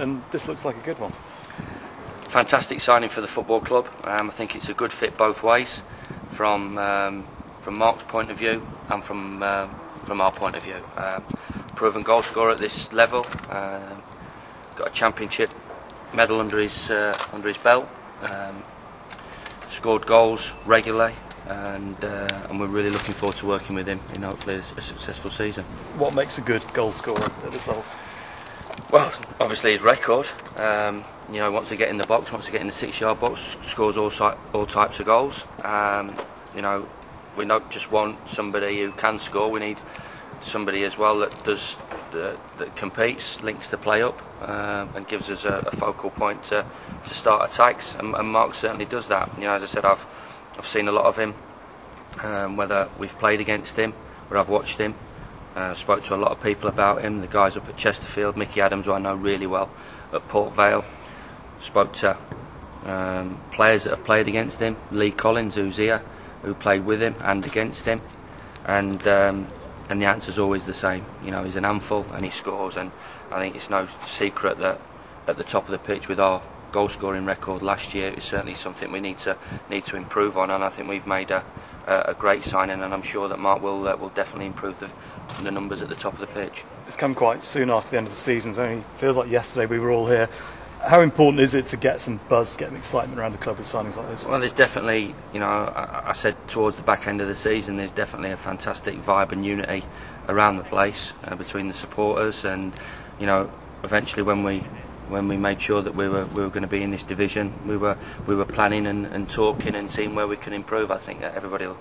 and this looks like a good one. Fantastic signing for the football club. I think it's a good fit both ways, from Marc's point of view and from our point of view. Proven goal scorer at this level, got a championship medal under his belt, scored goals regularly, and we're really looking forward to working with him in hopefully a successful season. What makes a good goal scorer at this level? Well, obviously his record. Wants to get in the box, wants to get in the 6-yard box, scores all types of goals. We don't just want somebody who can score. We need somebody as well that that competes, links the play up, and gives us a focal point to start attacks. And Marc certainly does that. As I said, I've seen a lot of him, whether we've played against him or I've watched him. Spoke to a lot of people about him, the guys up at Chesterfield, Mickey Adams, who I know really well, at Port Vale. Spoke to players that have played against him, Lee Collins, who's here, who played with him and against him, and the answer's always the same. He's an handful and he scores, and I think it's no secret that at the top of the pitch with our goal scoring record last year, it's certainly something we need to improve on, and I think we've made a great signing, and I'm sure that Marc will definitely improve the numbers at the top of the pitch. It's come quite soon after the end of the season. It only feels like yesterday we were all here. How important is it to get some buzz, get some excitement around the club with signings like this? Well, there's definitely, I said towards the back end of the season, there's definitely a fantastic vibe and unity around the place between the supporters, and eventually when we made sure that we were going to be in this division, we were planning and talking and seeing where we can improve. I think that everybody will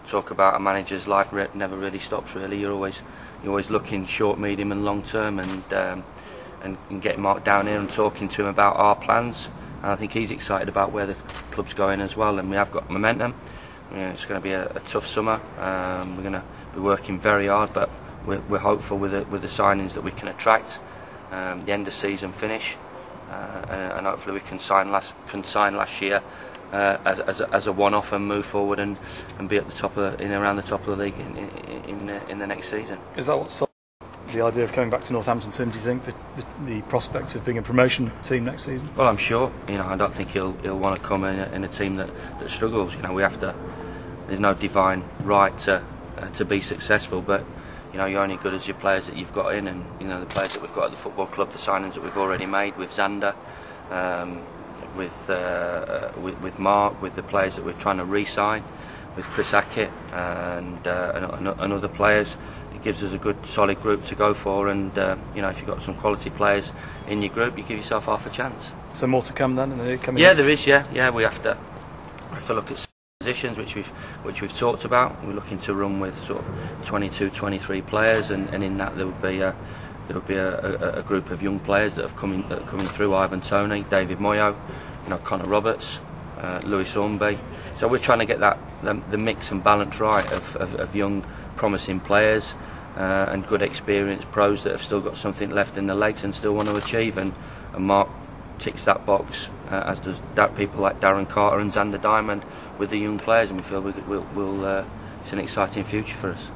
talk about a manager's life never really stops. Really, you're always looking short, medium, and long term, and getting Marc down here and talking to him about our plans. And I think he's excited about where the club's going as well, and we have got momentum. It's going to be a tough summer. We're going to be working very hard, but we're hopeful with the signings that we can attract the end of season finish, and hopefully we can sign last year as a one-off and move forward and be at the top around the top of the league in the next season. Is that what the idea of coming back to Northampton, Tim? Do you think the prospect of being a promotion team next season? Well, I'm sure. I don't think he'll want to come in a team that struggles. We have to. There's no divine right to be successful, but you're only good as your players that you've got in, and the players that we've got at the football club, the signings that we've already made with Xander, with Marc, with the players that we're trying to re-sign, with Chris Hackett and other players. It gives us a good solid group to go for, and if you've got some quality players in your group, you give yourself half a chance. So more to come then in the coming years? There is. We have to look at positions which we've talked about. We're looking to run with sort of 22, 23 players, and in that there would be a group of young players that are coming through: Ivan Toney, David Moyo, Connor Roberts, Lewis Hornby. So we're trying to get the mix and balance right of young, promising players and good experienced pros that have still got something left in the legs and still want to achieve. And Marc ticks that box, as does people like Darren Carter and Xander Diamond with the young players, and we feel it's an exciting future for us.